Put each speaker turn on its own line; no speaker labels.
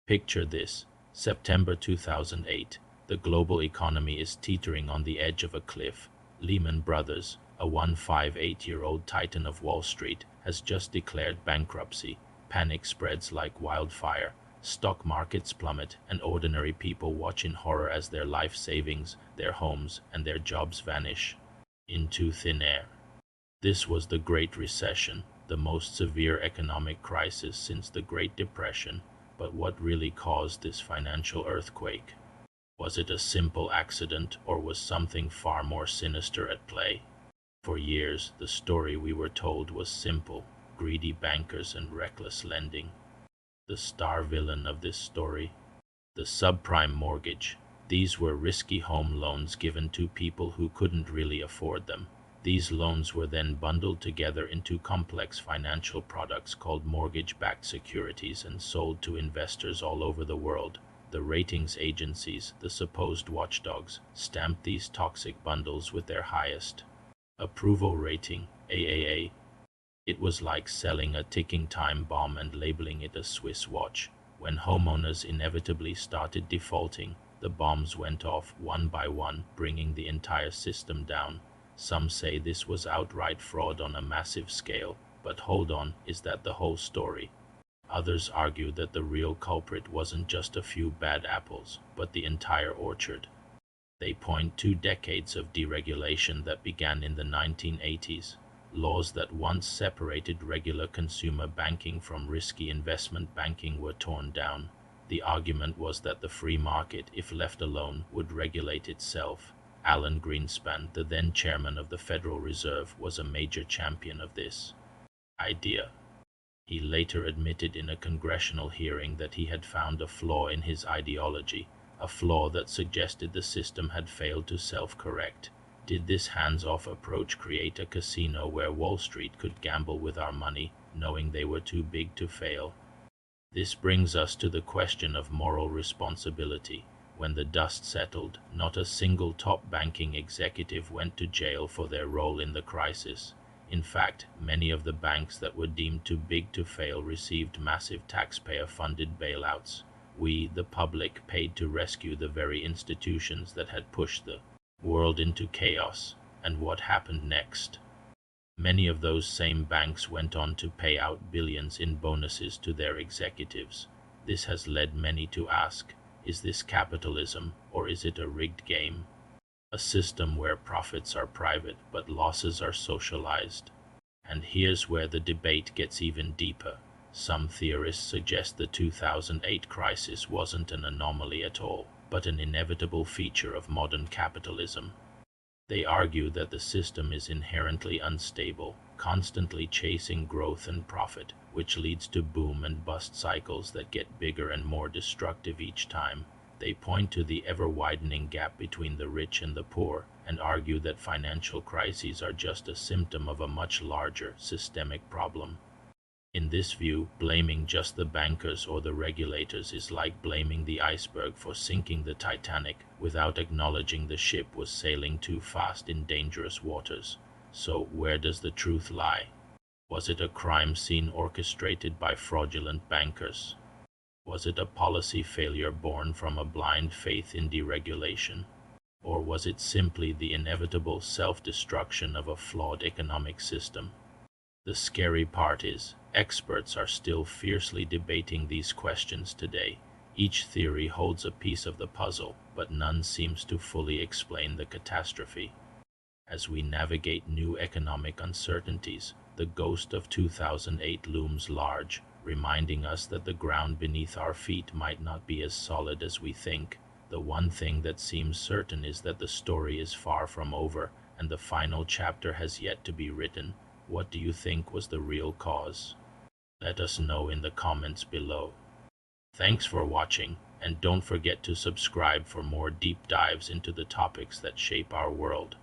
Picture this: September 2008. The global economy is teetering on the edge of a cliff. Lehman Brothers, a 158-year-old titan of Wall Street, has just declared bankruptcy. Panic spreads like wildfire. Stock markets plummet, and ordinary people watch in horror as their life savings, their homes, and their jobs vanish into thin air. This was the Great Recession, the most severe economic crisis since the Great Depression. But what really caused this financial earthquake? Was it a simple accident, or was something far more sinister at play? For years, the story we were told was simple: greedy bankers and reckless lending. The star villain of this story? The subprime mortgage. These were risky home loans given to people who couldn't really afford them. These loans were then bundled together into complex financial products called mortgage-backed securities and sold to investors all over the world. The ratings agencies, the supposed watchdogs, stamped these toxic bundles with their highest approval rating, AAA. It was like selling a ticking time bomb and labeling it a Swiss watch. When homeowners inevitably started defaulting, the bombs went off one by one, bringing the entire system down. Some say this was outright fraud on a massive scale, but hold on, is that the whole story? Others argue that the real culprit wasn't just a few bad apples, but the entire orchard. They point to decades of deregulation that began in the 1980s. Laws that once separated regular consumer banking from risky investment banking were torn down. The argument was that the free market, if left alone, would regulate itself. Alan Greenspan, the then chairman of the Federal Reserve, was a major champion of this idea. He later admitted in a congressional hearing that he had found a flaw in his ideology, a flaw that suggested the system had failed to self-correct. Did this hands-off approach create a casino where Wall Street could gamble with our money, knowing they were too big to fail? This brings us to the question of moral responsibility. When the dust settled, not a single top banking executive went to jail for their role in the crisis. In fact, many of the banks that were deemed too big to fail received massive taxpayer-funded bailouts. We, the public, paid to rescue the very institutions that had pushed the world into chaos. And what happened next? Many of those same banks went on to pay out billions in bonuses to their executives. This has led many to ask, is this capitalism, or is it a rigged game? A system where profits are private but losses are socialized. And here's where the debate gets even deeper. Some theorists suggest the 2008 crisis wasn't an anomaly at all, but an inevitable feature of modern capitalism. They argue that the system is inherently unstable, constantly chasing growth and profit, which leads to boom and bust cycles that get bigger and more destructive each time. They point to the ever-widening gap between the rich and the poor, and argue that financial crises are just a symptom of a much larger, systemic problem. In this view, blaming just the bankers or the regulators is like blaming the iceberg for sinking the Titanic without acknowledging the ship was sailing too fast in dangerous waters. So, where does the truth lie? Was it a crime scene orchestrated by fraudulent bankers? Was it a policy failure born from a blind faith in deregulation? Or was it simply the inevitable self-destruction of a flawed economic system? The scary part is, experts are still fiercely debating these questions today. Each theory holds a piece of the puzzle, but none seems to fully explain the catastrophe. As we navigate new economic uncertainties, the ghost of 2008 looms large, reminding us that the ground beneath our feet might not be as solid as we think. The one thing that seems certain is that the story is far from over, and the final chapter has yet to be written. What do you think was the real cause? Let us know in the comments below. Thanks for watching, and don't forget to subscribe for more deep dives into the topics that shape our world.